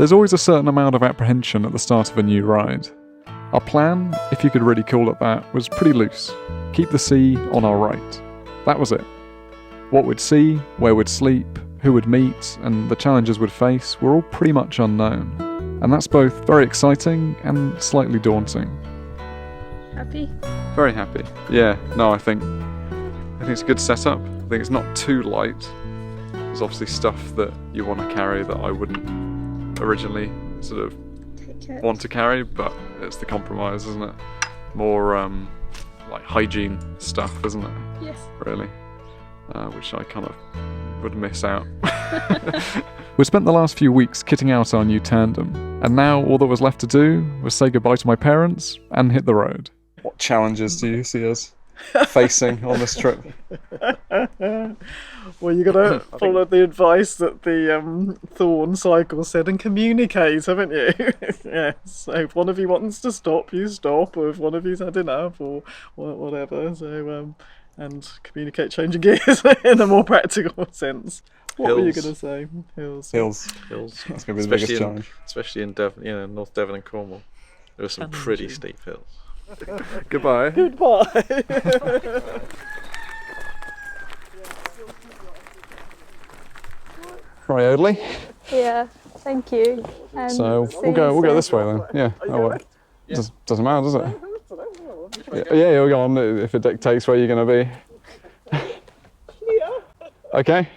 There's always a certain amount of apprehension at the start of a new ride. Our plan, if you could really call it that, was pretty loose. Keep the sea on our right. That was it. What we'd see, where we'd sleep, who we'd meet, and the challenges we'd face were all pretty much unknown. And that's both very exciting and slightly daunting. Happy? Very happy. Yeah, no, I think it's a good setup. I think it's not too light. There's obviously stuff that you want to carry that I wouldn't originally sort of want to carry, but it's the compromise, isn't it? More like hygiene stuff, isn't it? Yes. Really. Which I kind of would miss out. We spent the last few weeks kitting out our new tandem, and now all that was left to do was say goodbye to my parents and hit the road. What challenges do you see us facing on this trip? Well, you got to follow the advice that the Thorn cycle said and communicate, haven't you? Yes. So if one of you wants to stop, you stop, or if one of you's had enough, or whatever. So and communicate changing gears in a more practical sense. What were you going to say? Hills. That's going to be the biggest challenge. Especially in Devon, North Devon and Cornwall. There are some pretty steep hills. Goodbye. Goodbye. Right, Audley. Yeah, thank you. So we'll go this way then. Yeah. Oh well. Yeah. Doesn't matter, does it? Yeah, you'll go on if it dictates where you're going to be. Yeah. Okay.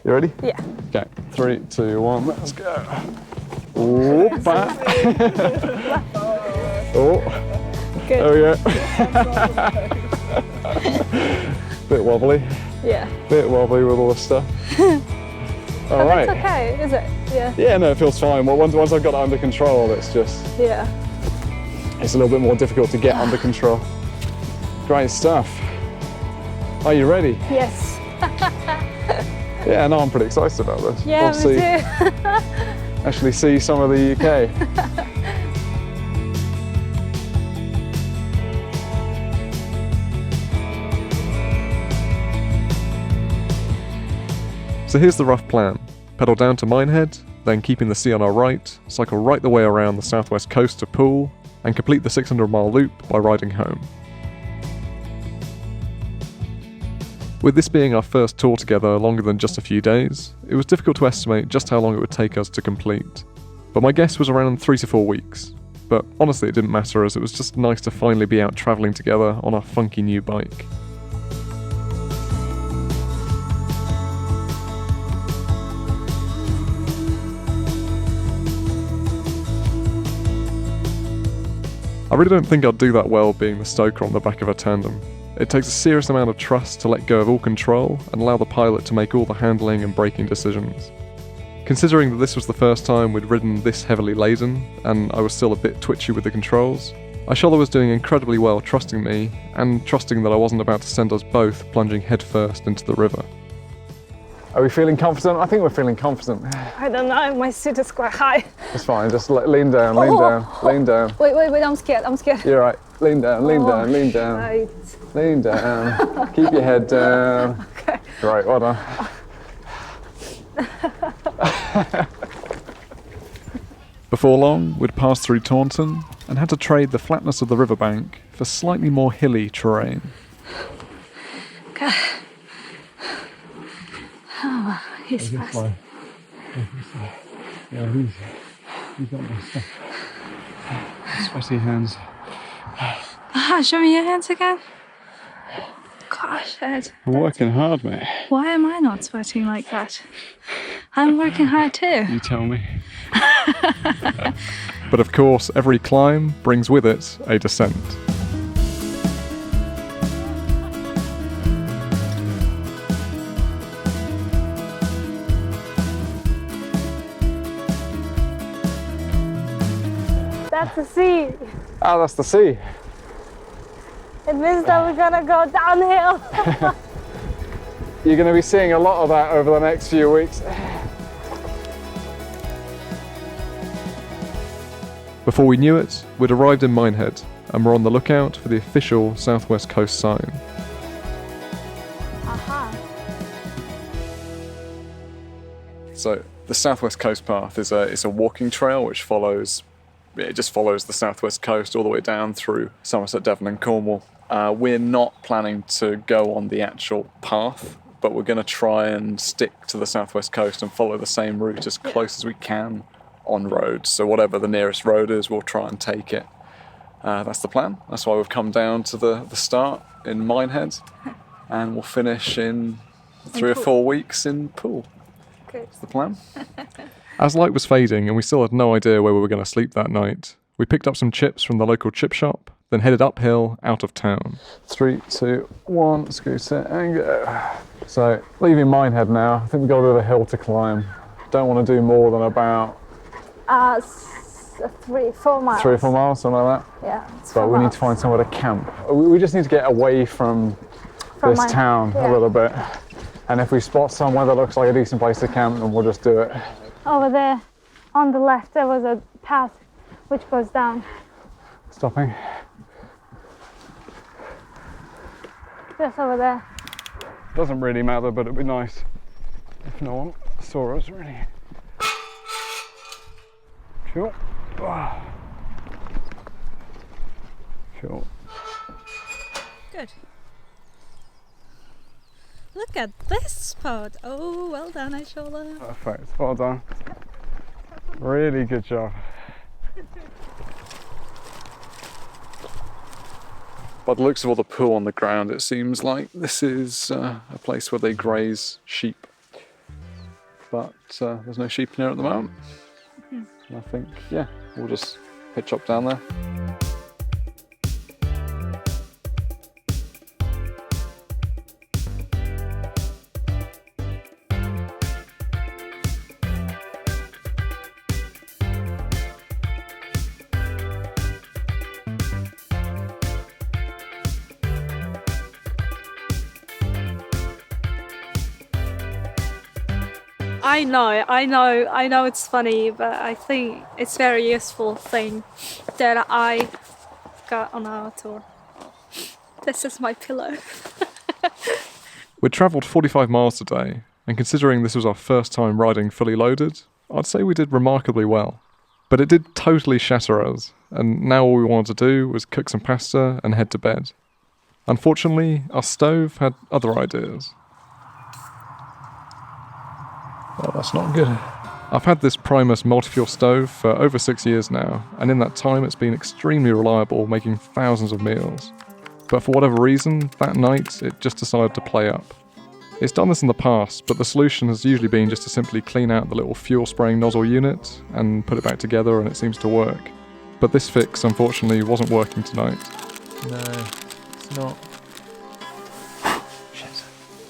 You ready? Yeah. Okay. 3, 2, 1. Let's go. Oh, back. Oh. Good. There we go. Bit wobbly. Yeah. Bit wobbly with all this stuff. All right. It's okay, is it? Yeah. Yeah, no, it feels fine. Well, once I've got it under control, it's just... Yeah. It's a little bit more difficult to get under control. Great stuff. Are you ready? Yes. Yeah, no, I'm pretty excited about this. Yeah, me too. Actually see some of the UK. So here's the rough plan. Pedal down to Minehead, then keeping the sea on our right, cycle right the way around the southwest coast to Poole, and complete the 600-mile loop by riding home. With this being our first tour together longer than just a few days, it was difficult to estimate just how long it would take us to complete. But my guess was around 3 to 4 weeks. But honestly it didn't matter, as it was just nice to finally be out travelling together on our funky new bike. I really don't think I'd do that well being the stoker on the back of a tandem. It takes a serious amount of trust to let go of all control and allow the pilot to make all the handling and braking decisions. Considering that this was the first time we'd ridden this heavily laden, and I was still a bit twitchy with the controls, Aishola was doing incredibly well trusting me, and trusting that I wasn't about to send us both plunging headfirst into the river. Are we feeling confident? I think we're feeling confident. I don't know, my seat is quite high. It's fine, just lean down, lean down. Wait, I'm scared. You're right, lean down. Right. Lean down, keep your head down. Okay. Right, well done. Before long, we'd passed through Taunton and had to trade the flatness of the riverbank for slightly more hilly terrain. Okay. Oh, he's fast. Yeah, he's got my stuff. Sweaty hands. Show me your hands again. Gosh, Ed. I'm working hard, mate. Why am I not sweating like that? I'm working hard too. You tell me. But of course, every climb brings with it a descent. That's the sea. Ah, that's the sea. It means that we're gonna go downhill. You're going to be seeing a lot of that over the next few weeks. Before we knew it, we'd arrived in Minehead and were on the lookout for the official Southwest Coast sign. Aha. So, The Southwest Coast Path is a walking trail which just follows the southwest coast all the way down through Somerset, Devon and Cornwall. We're not planning to go on the actual path, but we're going to try and stick to the southwest coast and follow the same route as close as we can on roads. So whatever the nearest road is, we'll try and take it. That's the plan. That's why we've come down to the start in Minehead, and we'll finish in 3 or 4 weeks in Poole. That's the plan. As light was fading and we still had no idea where we were going to sleep that night, we picked up some chips from the local chip shop, then headed uphill out of town. 3, 2, 1, scooter and go. So, leaving Minehead now. I think we've got a bit of a hill to climb. Don't want to do more than about 3, 4 miles. 3 or 4 miles, something like that. Yeah. But we need to find somewhere to camp. We just need to get away from this town a little bit. And if we spot somewhere that looks like a decent place to camp, then we'll just do it. Over there, on the left, there was a path which goes down. Stopping. Just over there. Doesn't really matter, but it'd be nice if no one saw us, really. Cool. Cool. Good. Look at this spot. Oh, well done, Aishola. Perfect. Well done. Really good job. By the looks of all the poo on the ground, it seems like this is a place where they graze sheep. But there's no sheep in here at the moment. I think, yeah, we'll just hitch up down there. I know it's funny, but I think it's very useful thing that I got on our tour. This is my pillow. We'd travelled 45 miles today, and considering this was our first time riding fully loaded, I'd say we did remarkably well. But it did totally shatter us, and now all we wanted to do was cook some pasta and head to bed. Unfortunately, our stove had other ideas. Well, that's not good. I've had this Primus multi-fuel stove for over 6 years now, and in that time it's been extremely reliable, making thousands of meals. But for whatever reason, that night it just decided to play up. It's done this in the past, but the solution has usually been just to simply clean out the little fuel spraying nozzle unit and put it back together, and it seems to work. But this fix, unfortunately, wasn't working tonight. No, it's not. Shit.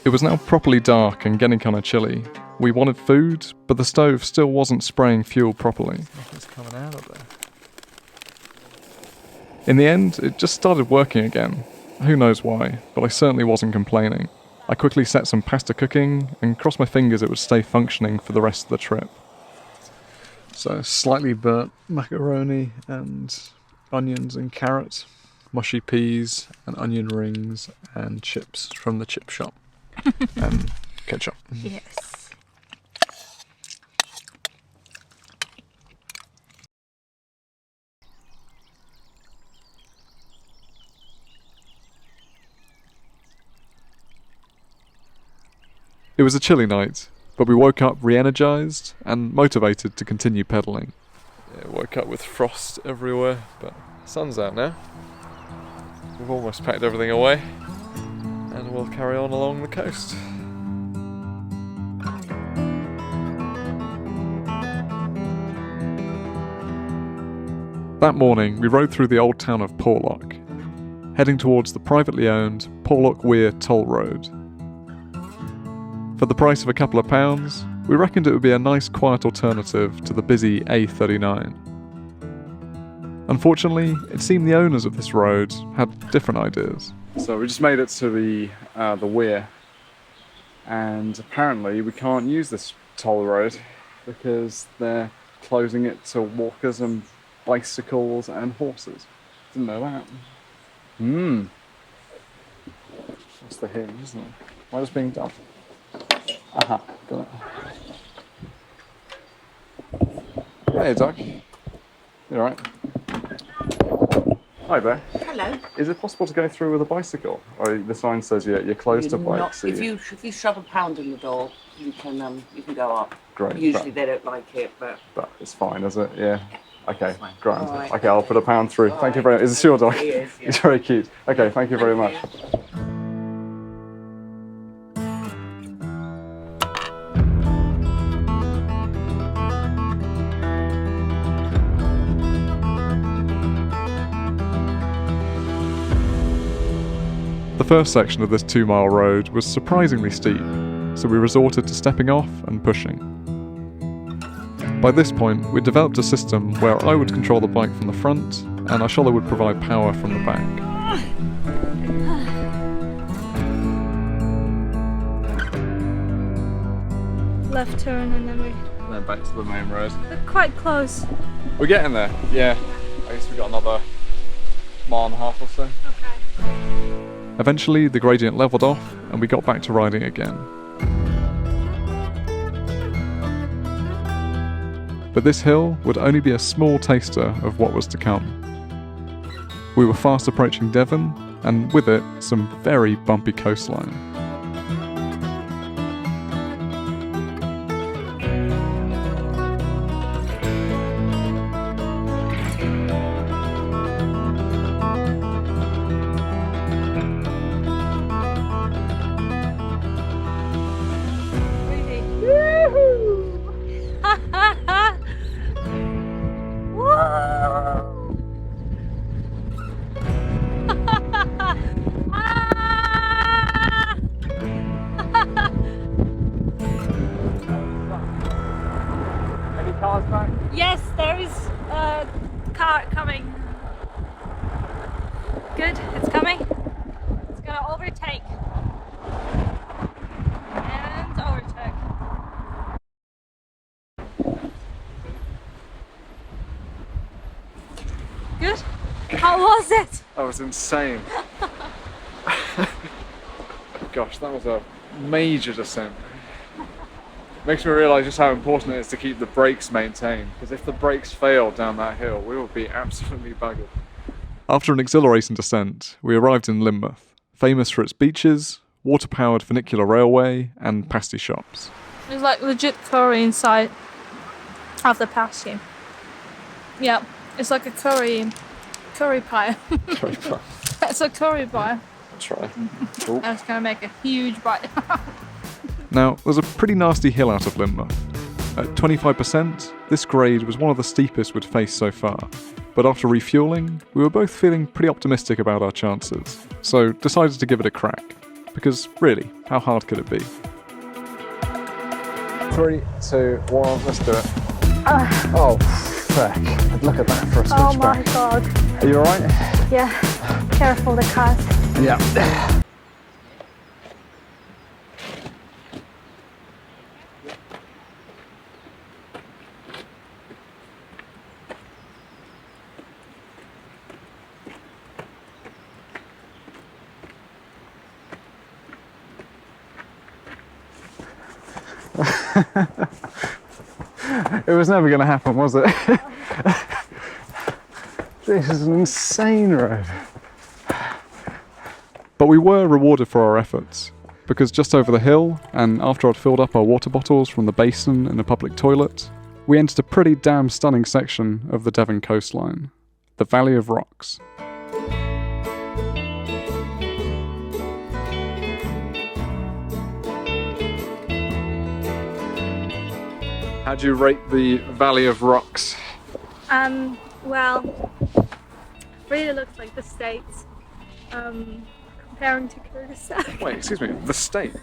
It was now properly dark and getting kind of chilly. We wanted food, but the stove still wasn't spraying fuel properly. Nothing's coming out of there. In the end, it just started working again. Who knows why, but I certainly wasn't complaining. I quickly set some pasta cooking and crossed my fingers it would stay functioning for the rest of the trip. So slightly burnt macaroni and onions and carrots, mushy peas and onion rings and chips from the chip shop and ketchup. Yes. It was a chilly night, but we woke up re-energised and motivated to continue pedalling. Yeah, woke up with frost everywhere, but sun's out now. We've almost packed everything away, and we'll carry on along the coast. That morning, we rode through the old town of Porlock, heading towards the privately owned Porlock Weir toll road. For the price of a couple of pounds, we reckoned it would be a nice quiet alternative to the busy A39. Unfortunately, it seemed the owners of this road had different ideas. So we just made it to the weir, and apparently we can't use this toll road because they're closing it to walkers and bicycles and horses. Didn't know that. That's the hinge, isn't it? Why is it being done? Aha, got it. Hey, Doc. You alright? Hi there. Hello. Is it possible to go through with a bicycle? Or the sign says you're closed to bikes. If you shove a pound in the door, you can go up. Great. Usually they don't like it, but It's fine, is it? Yeah. Okay, fine. grand. Alright. Okay, I'll put a pound through. Thank you very much. Is this your dog? He is, yeah. He's very cute. Okay, thank you very much. The first section of this 2-mile road was surprisingly steep, so we resorted to stepping off and pushing. By this point, we'd developed a system where I would control the bike from the front, and Aishola would provide power from the back. Left turn and then And then back to the main road. we're quite close. We're getting there, yeah. I guess we've got another mile and a half or so. Okay. Eventually, the gradient leveled off, and we got back to riding again. But this hill would only be a small taster of what was to come. We were fast approaching Devon, and with it, some very bumpy coastline. Really? Woohoo! Whoa! Any cars back? Yes, there is a car coming. Good, it's coming. It's gonna overtake. And overtake. Good? How was it? That was insane. Gosh, that was a major descent. Makes me realise just how important it is to keep the brakes maintained, because if the brakes fail down that hill, we will be absolutely buggered. After an exhilarating descent, we arrived in Lynmouth, famous for its beaches, water-powered funicular railway, and pasty shops. There's like legit curry inside of the pasty. Yeah, it's like a curry pie. Very fun. It's a curry pie. Try. I was gonna make a huge bite. Now, there's a pretty nasty hill out of Lynmouth. At 25%, this grade was one of the steepest we'd faced so far. But after refueling, we were both feeling pretty optimistic about our chances, so decided to give it a crack. Because really, how hard could it be? 3, 2, 1, let's do it. Oh, frick. Look at that for a switchback. Oh my god. Are you alright? Yeah. Careful the cars. Yeah. It was never going to happen, was it? This is an insane road. But we were rewarded for our efforts, because just over the hill, and after I'd filled up our water bottles from the basin in a public toilet, we entered a pretty damn stunning section of the Devon coastline, the Valley of Rocks. How do you rate the Valley of Rocks? Well, really looks like the States. Comparing to Kyrgyzstan. Wait, excuse me, the States?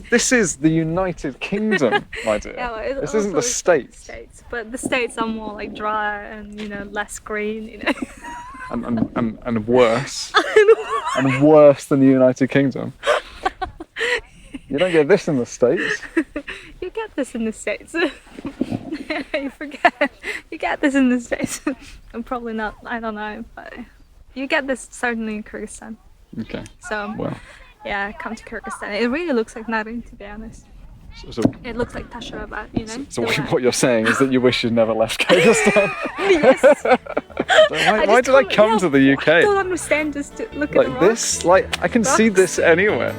This is the United Kingdom, my dear. Yeah, well, This isn't the States. But the States are more like dry and less green. And worse. And worse than the United Kingdom. You don't get this in the States. You get this in the States. You forget. You get this in the States. And probably not, I don't know, but you get this certainly in Kyrgyzstan. Okay. So, Well. yeah, come to Kyrgyzstan. It really looks like nothing, to be honest. So, It looks like Tashara, but you know. so the way- what you're saying is that you wish you'd never left Kyrgyzstan. Yes. Why did I come to the UK? I don't understand. Just to look at the Like rocks. this? Like, I can see this anywhere.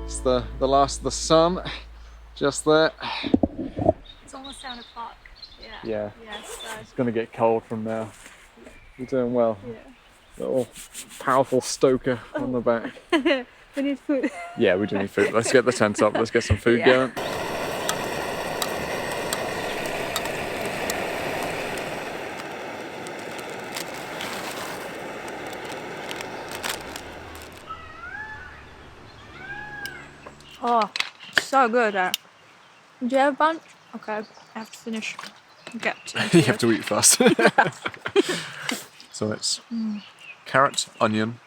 It's the last of the sun, just there. It's almost 7 o'clock. Yeah. Yeah, Yes. it's gonna get cold from now. You're doing well. Yeah. Little powerful stoker on the back. We need food. Yeah, we do need food. Let's get the tent up, let's get some food Yeah. going. Oh, so good. Do you have a bun? Okay, I have to finish. Okay. You have to eat fast. So it's carrot, onion,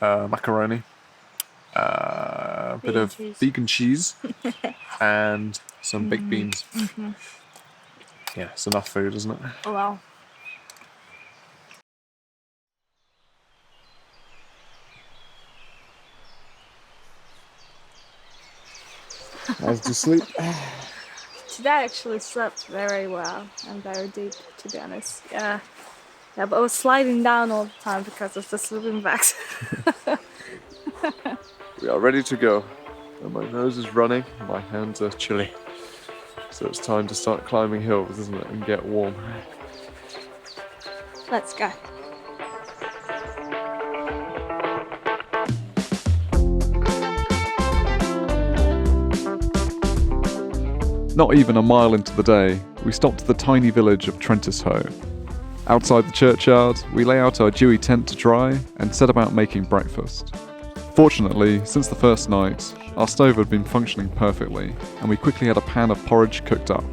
macaroni, a bit of cheese. vegan cheese, and some baked beans. Yeah, it's enough food, isn't it? Oh wow. Nice to sleep. Today I actually slept very well and very deep, to be honest. Yeah. Yeah, but I was sliding down all the time because of the sleeping bags. We are ready to go. And my nose is running, my hands are chilly. So it's time to start climbing hills, isn't it? And get warm. Let's go. Not even a mile into the day, we stopped at the tiny village of Trentishoe. Outside the churchyard, we lay out our dewy tent to dry and set about making breakfast. Fortunately, since the first night, our stove had been functioning perfectly, and we quickly had a pan of porridge cooked up.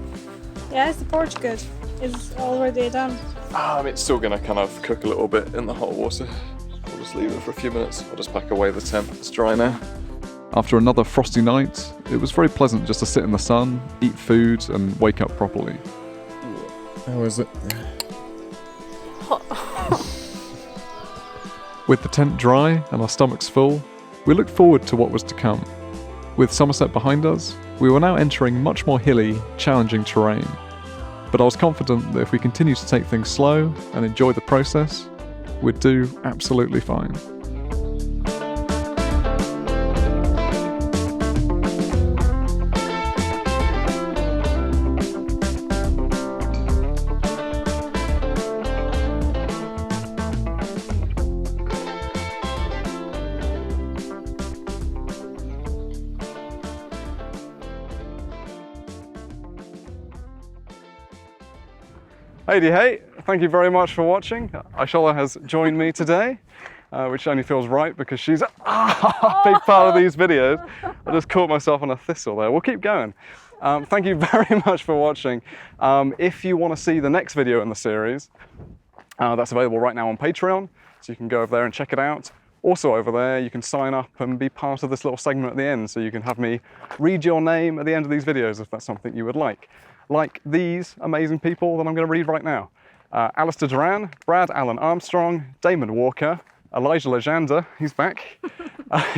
Yeah, is the porridge good? It's already done. It's still gonna kind of cook a little bit in the hot water. We'll just leave it for a few minutes. I'll just pack away the tent. It's dry now. After another frosty night, it was very pleasant just to sit in the sun, eat food, and wake up properly. How is it? With the tent dry and our stomachs full, we looked forward to what was to come. With Somerset behind us, we were now entering much more hilly, challenging terrain. But I was confident that if we continued to take things slow and enjoy the process, we'd do absolutely fine. Hey, thank you very much for watching. Aishola has joined me today, which only feels right because she's a big part of these videos. I just caught myself on a thistle there. We'll keep going. Thank you very much for watching. If you want to see the next video in the series, that's available right now on Patreon, so you can go over there and check it out. Also over there, you can sign up and be part of this little segment at the end, so you can have me read your name at the end of these videos if that's something you would like. Like these amazing people that I'm going to read right now. Alistair Duran, Brad Allen Armstrong, Damon Walker, Elijah Legenda, he's back,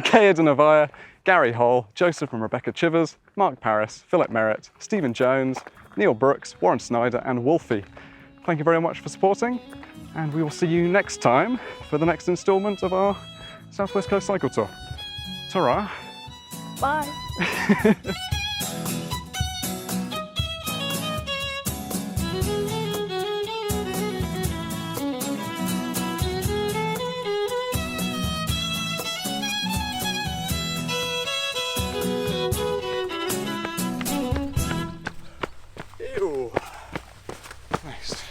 Kaya Denavaya, Gary Hall, Joseph and Rebecca Chivers, Mark Paris, Philip Merritt, Stephen Jones, Neil Brooks, Warren Snyder and Wolfie. Thank you very much for supporting, and we will see you next time for the next instalment of our South West Coast Cycle Tour. Ta-ra! Bye.